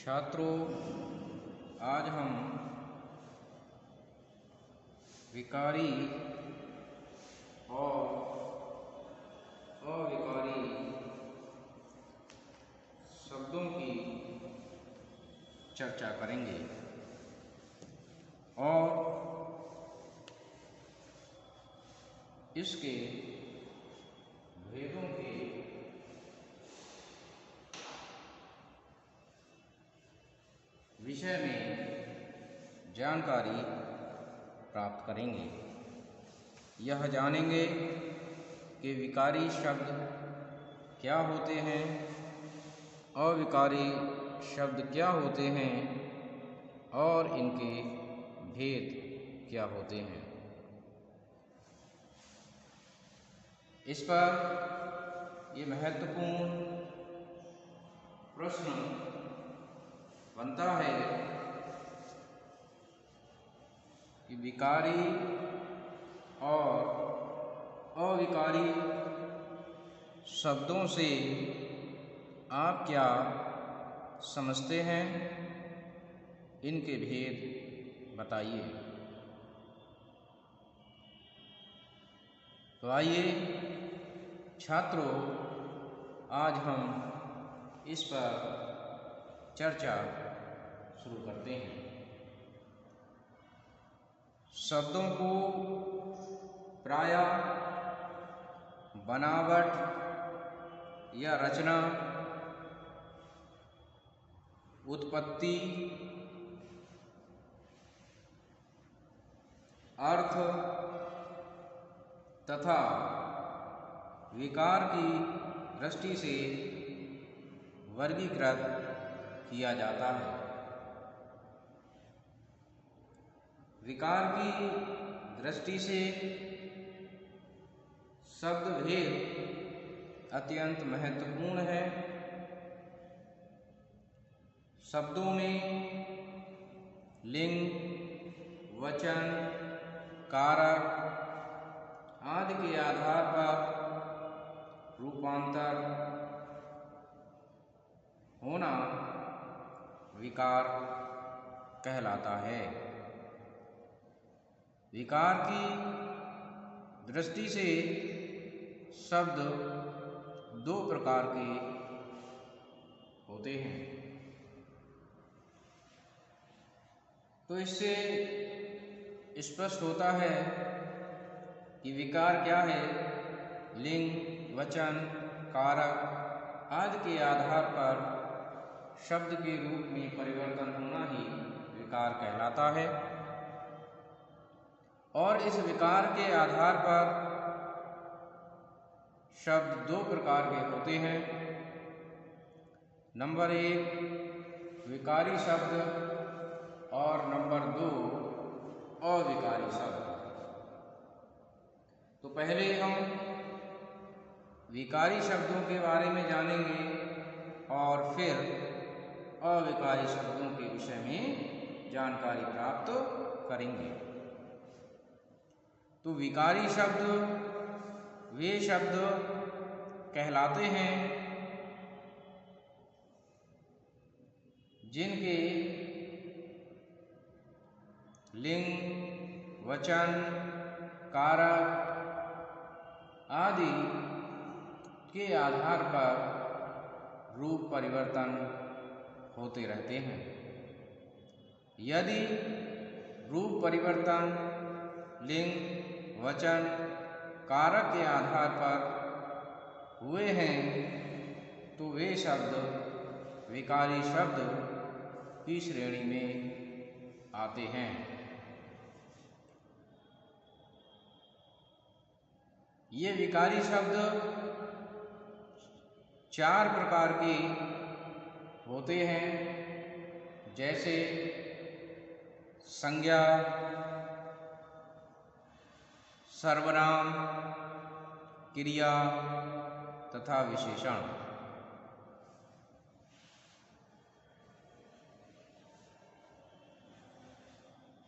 छात्रों, आज हम विकारी और अविकारी शब्दों की चर्चा करेंगे और इसके भेदों के विषय में जानकारी प्राप्त करेंगे। यह जानेंगे कि विकारी शब्द क्या होते हैं, अविकारी शब्द क्या होते हैं और इनके भेद क्या होते हैं। इस पर ये महत्वपूर्ण प्रश्न बनता है कि विकारी और अविकारी शब्दों से आप क्या समझते हैं, इनके भेद बताइए। तो आइए छात्रों, आज हम इस पर चर्चा शुरू करते हैं। शब्दों को प्रायः बनावट या रचना, उत्पत्ति, अर्थ तथा विकार की दृष्टि से वर्गीकृत किया जाता है। विकार की दृष्टि से शब्द भेद अत्यंत महत्वपूर्ण है। शब्दों में लिंग, वचन, कारक आदि के आधार पर रूपांतर होना विकार कहलाता है। विकार की दृष्टि से शब्द दो प्रकार के होते हैं। तो इससे स्पष्ट होता है कि विकार क्या है। लिंग, वचन, कारक आदि के आधार पर शब्द के रूप में परिवर्तन होना ही विकार कहलाता है। और इस विकार के आधार पर शब्द दो प्रकार के होते हैं। नंबर 1 विकारी शब्द और नंबर 2 अविकारी शब्द। तो पहले हम विकारी शब्दों के बारे में जानेंगे और फिर अविकारी शब्दों के विषय में जानकारी प्राप्त करेंगे। तो विकारी शब्द वे शब्द कहलाते हैं जिनके लिंग, वचन, कारक आदि के आधार पर रूप परिवर्तन होते रहते हैं। यदि रूप परिवर्तन लिंग, वचन, कारक के आधार पर हुए हैं तो वे शब्द विकारी शब्द की श्रेणी में आते हैं। ये विकारी शब्द 4 प्रकार के होते हैं, जैसे संज्ञा, सर्वनाम, क्रिया तथा विशेषण।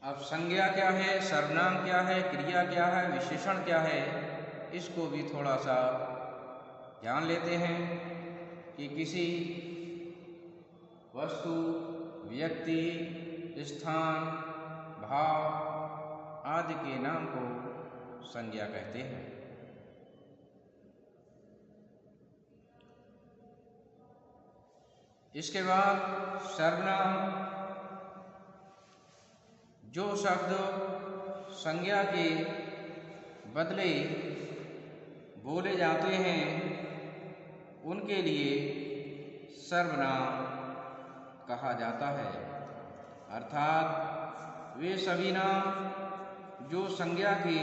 अब संज्ञा क्या है, सर्वनाम क्या है, क्रिया क्या है, विशेषण क्या है, इसको भी थोड़ा सा जान लेते हैं कि किसी वस्तु, व्यक्ति, स्थान, भाव आदि के नाम को संज्ञा कहते हैं। इसके बाद सर्वनाम, जो शब्द संज्ञा के बदले बोले जाते हैं उनके लिए सर्वनाम कहा जाता है। अर्थात वे सभी नाम जो संज्ञा के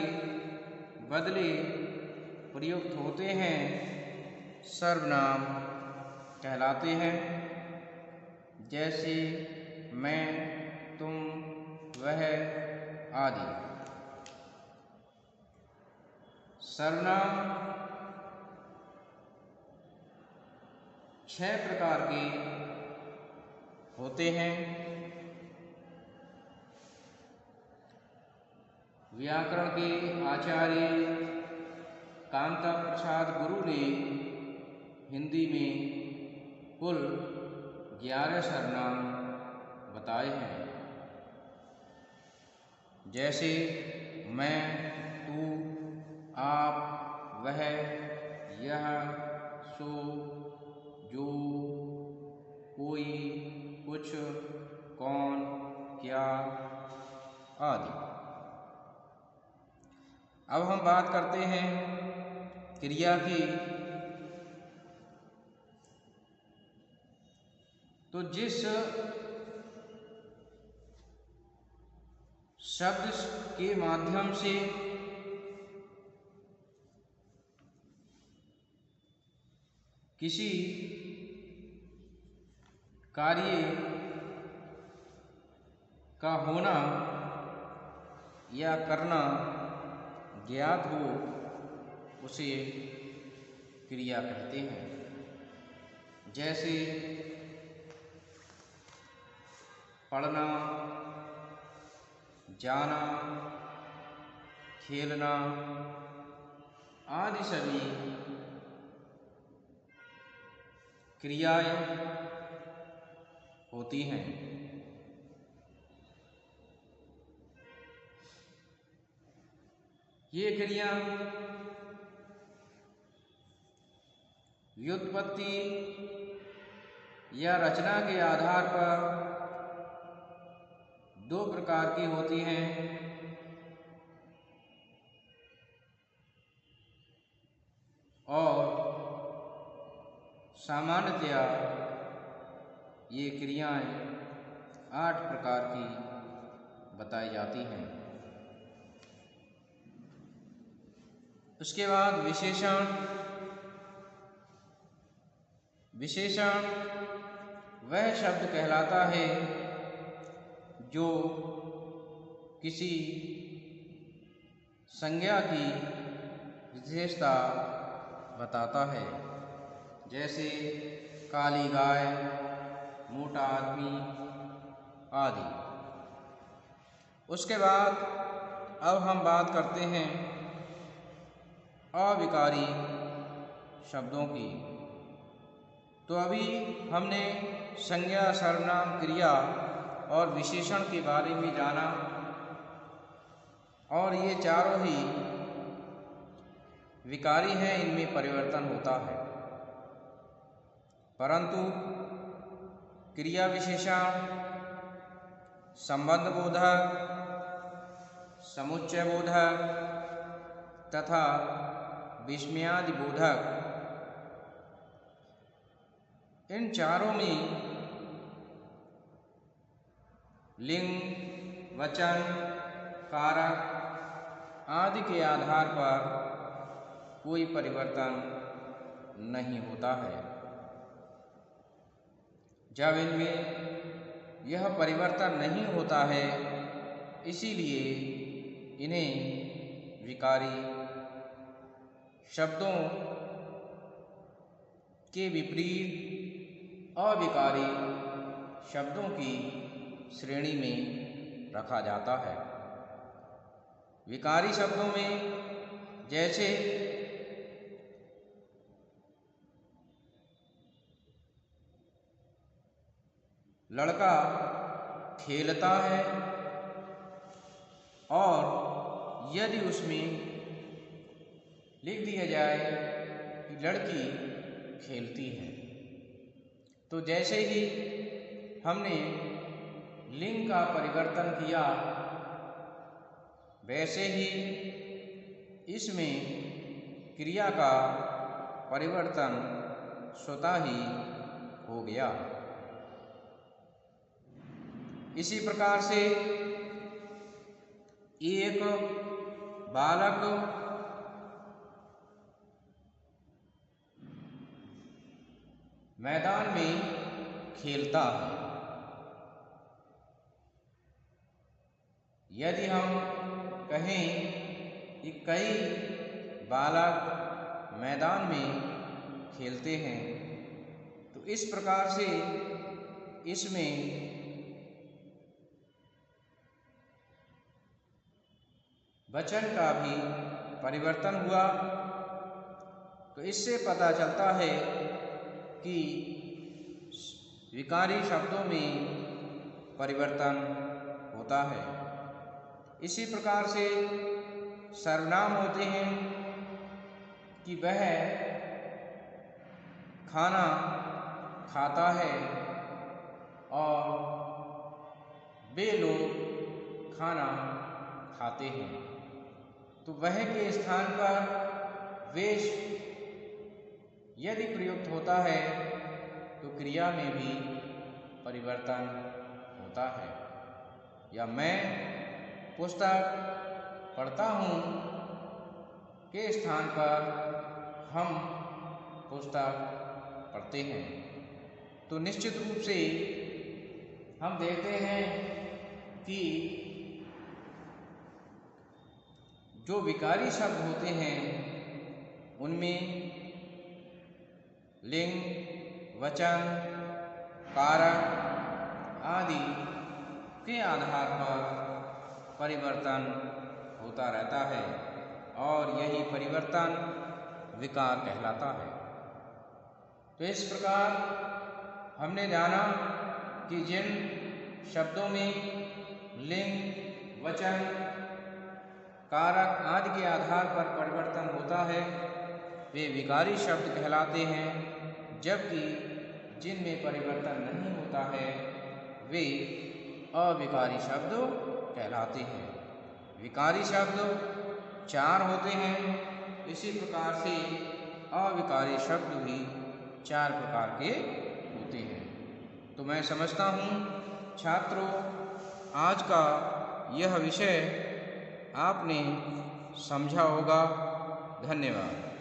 बदले प्रयुक्त होते हैं सर्वनाम कहलाते हैं। जैसे मैं, तुम, वह आदि। सर्वनाम 6 प्रकार के होते हैं। व्याकरण के आचार्य कांता प्रसाद गुरु ने हिंदी में कुल 11 सर्वनाम बताए हैं। जैसे मैं, तू, आप, वह, यह, सो, जो, कोई, कुछ, कौन, क्या आदि। अब हम बात करते हैं क्रिया की। तो जिस शब्द के माध्यम से किसी कार्य का होना या करना ज्ञात हो उसे क्रिया कहते हैं। जैसे पढ़ना, जाना, खेलना आदि सभी क्रियाएं होती हैं। ये क्रिया व्युत्पत्ति या रचना के आधार पर 2 प्रकार की होती हैं। और सामान्यतया ये क्रियाएं 8 प्रकार की बताई जाती हैं। उसके बाद विशेषण। विशेषण वह शब्द कहलाता है जो किसी संज्ञा की विशेषता बताता है। जैसे काली गाय, मोटा आदमी आदि। उसके बाद अब हम बात करते हैं अविकारी शब्दों की। तो अभी हमने संज्ञा, सर्वनाम, क्रिया और विशेषण के बारे में जाना और ये चारों ही विकारी हैं, इनमें परिवर्तन होता है। परंतु क्रिया विशेषण संबंध बोधक, समुच्चय बोधक तथा विस्मयादि बोधक, इन चारों में लिंग, वचन, कारक आदि के आधार पर कोई परिवर्तन नहीं होता है। जब इनमें यह परिवर्तन नहीं होता है, इसीलिए इन्हें विकारी शब्दों के विपरीत अविकारी शब्दों की श्रेणी में रखा जाता है। विकारी शब्दों में जैसे लड़का खेलता है, और यदि उसमें लिख दिया जाए कि लड़की खेलती है, तो जैसे ही हमने लिंग का परिवर्तन किया, वैसे ही इसमें क्रिया का परिवर्तन स्वतः ही हो गया। इसी प्रकार से एक बालक मैदान में खेलता है। यदि हम कहें कि कई बालक मैदान में खेलते हैं, तो इस प्रकार से इसमें वचन का भी परिवर्तन हुआ। तो इससे पता चलता है कि विकारी शब्दों में परिवर्तन होता है। इसी प्रकार से सर्वनाम होते हैं कि वह खाना खाता है और वे लोग खाना खाते हैं। तो वह के स्थान पर वेश यदि प्रयुक्त होता है तो क्रिया में भी परिवर्तन होता है। या मैं पुस्तक पढ़ता हूँ के स्थान पर हम पुस्तक पढ़ते हैं। तो निश्चित रूप से हम देखते हैं कि जो विकारी शब्द होते हैं उनमें लिंग, वचन, कारक आदि के आधार पर परिवर्तन होता रहता है, और यही परिवर्तन विकार कहलाता है। तो इस प्रकार हमने जाना कि जिन शब्दों में लिंग, वचन, कारक आदि के आधार पर परिवर्तन होता है वे विकारी शब्द कहलाते हैं, जबकि जिनमें परिवर्तन नहीं होता है वे अविकारी शब्द कहलाते हैं। विकारी शब्द 4 होते हैं, इसी प्रकार से अविकारी शब्द भी 4 प्रकार के होते हैं। तो मैं समझता हूँ छात्रों, आज का यह विषय आपने समझा होगा। धन्यवाद।